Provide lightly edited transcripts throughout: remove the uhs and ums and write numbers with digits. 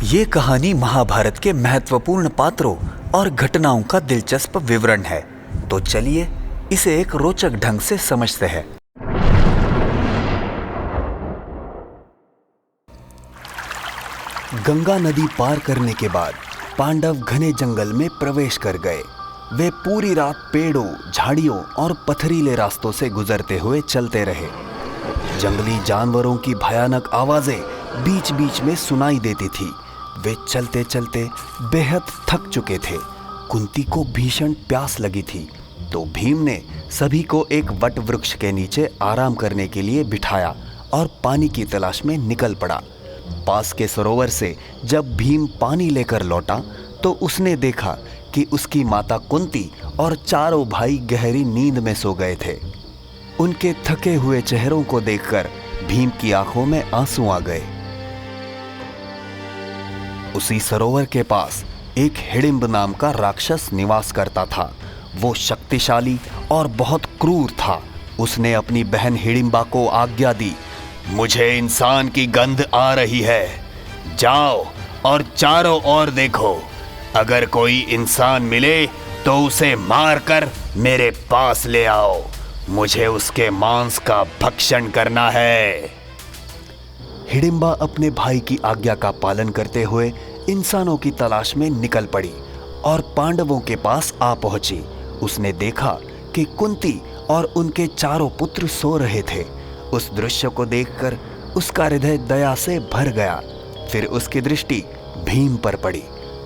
ये कहानी महाभारत के महत्वपूर्ण पात्रों और घटनाओं का दिलचस्प विवरण है। तो चलिए इसे एक रोचक ढंग से समझते हैं। गंगा नदी पार करने के बाद पांडव घने जंगल में प्रवेश कर गए। वे पूरी रात पेड़ों, झाड़ियों और पथरीले रास्तों से गुजरते हुए चलते रहे। जंगली जानवरों की भयानक आवाजें बीच बीच में सुनाई देती थी। वे चलते चलते बेहद थक चुके थे। कुंती को भीषण प्यास लगी थी, तो भीम ने सभी को एक वट वृक्ष के नीचे आराम करने के लिए बिठाया और पानी की तलाश में निकल पड़ा। पास के सरोवर से जब भीम पानी लेकर लौटा तो उसने देखा कि उसकी माता कुंती और चारों भाई गहरी नींद में सो गए थे। उनके थके हुए चेहरों को देखकर भीम की आंखों में आंसू आ गए। उसी सरोवर के पास एक हिडिंब नाम का राक्षस निवास करता था। वो शक्तिशाली और बहुत क्रूर था। उसने अपनी बहन हिडिंबा को आज्ञा दी, मुझे इंसान की गंध आ रही है, जाओ और चारों ओर देखो। अगर कोई इंसान मिले तो उसे मारकर मेरे पास ले आओ। मुझे उसके मांस का भक्षण करना है। हिडिंबा अपने भाई की आज्ञा का पालन करते हुए इंसानों की तलाश में निकल पड़ी और पांडवों के पास आ पहुंची। उसने देखा कि कुंती और उनके चारों पुत्र सो रहे थे। उस दृश्य को देखकर उसका हृदय दया से भर गया। फिर उसकी दृष्टि भीम पर पड़ी।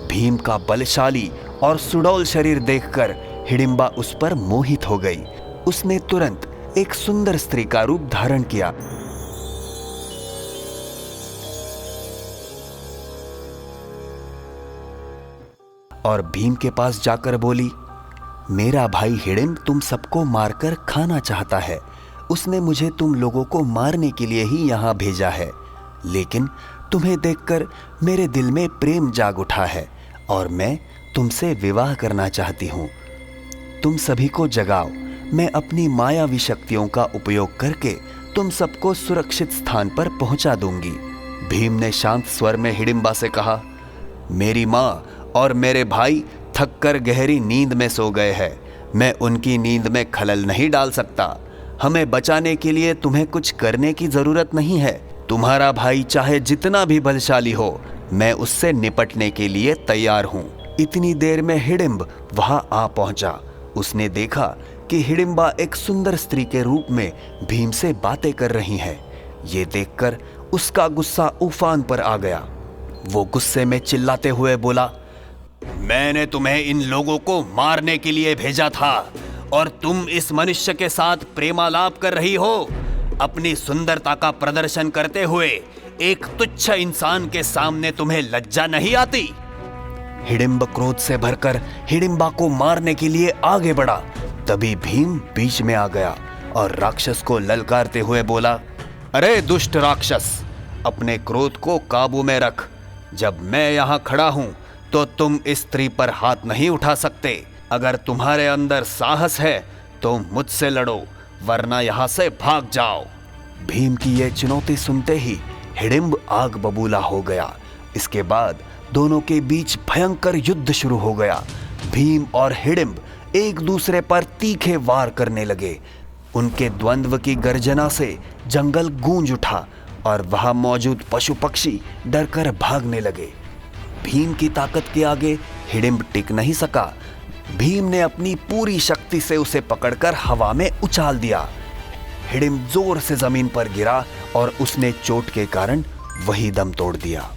भीम का बलशाली और सुडौल शरीर देखकर हिडिंबा उस पर मोहित हो गई। उसने तुरंत एक सुंदर स्त्री का रूप धारण किया और भीम के पास जाकर बोली, मेरा भाई हिडिंब तुम सबको मारकर खाना चाहता है। उसने मुझे तुम लोगों को मारने के लिए ही यहाँ भेजा है, लेकिन तुम्हें देखकर मेरे दिल में प्रेम जाग उठा है और मैं तुमसे विवाह करना चाहती हूँ। तुम सभी को जगाओ। मैं अपनी मायावी शक्तियों का उपयोग करके तुम सबको सुरक्षित स्थान पर पहुंचा दूंगी। भीम ने शांत स्वर में हिडिंबा से कहा, मेरी माँ और मेरे भाई थककर गहरी नींद में सो गए हैं। मैं उनकी नींद में खलल नहीं डाल सकता। हमें बचाने के लिए तुम्हें कुछ करने की जरूरत नहीं है। तुम्हारा भाई चाहे जितना भी बलशाली हो, मैं उससे निपटने के लिए तैयार हूँ। इतनी देर में हिडिंब वहां आ पहुंचा। उसने देखा कि हिडिंबा एक सुंदर स्त्री के रूप में भीम से बातें कर रही है। ये देखकर उसका गुस्सा उफान पर आ गया। वो गुस्से में चिल्लाते हुए बोला, मैंने तुम्हें इन लोगों को मारने के लिए भेजा था और तुम इस मनुष्य के साथ प्रेमालाप कर रही हो। अपनी सुंदरता का प्रदर्शन करते हुए एक तुच्छ इंसान के सामने तुम्हें लज्जा नहीं आती? हिडिंब क्रोध से भरकर हिडिंबा को मारने के लिए आगे बढ़ा। तभी भीम बीच में आ गया और राक्षस को ललकारते हुए बोला, अरे दुष्ट राक्षस, अपने क्रोध को काबू में रख। जब मैं यहाँ खड़ा हूँ तो तुम इस स्त्री पर हाथ नहीं उठा सकते। अगर तुम्हारे अंदर साहस है तो मुझसे लड़ो, वरना यहाँ से भाग जाओ। भीम की यह चुनौती सुनते ही हिडिंब आग बबूला हो गया। इसके बाद दोनों के बीच भयंकर युद्ध शुरू हो गया। भीम और हिडिंब एक दूसरे पर तीखे वार करने लगे। उनके द्वंद्व की गर्जना से जंगल गूंज उठा और वहां मौजूद पशु पक्षी डरकर भागने लगे। भीम की ताकत के आगे हिडिंब टिक नहीं सका। भीम ने अपनी पूरी शक्ति से उसे पकड़कर हवा में उछाल दिया। हिडिंब जोर से जमीन पर गिरा और उसने चोट के कारण वही दम तोड़ दिया।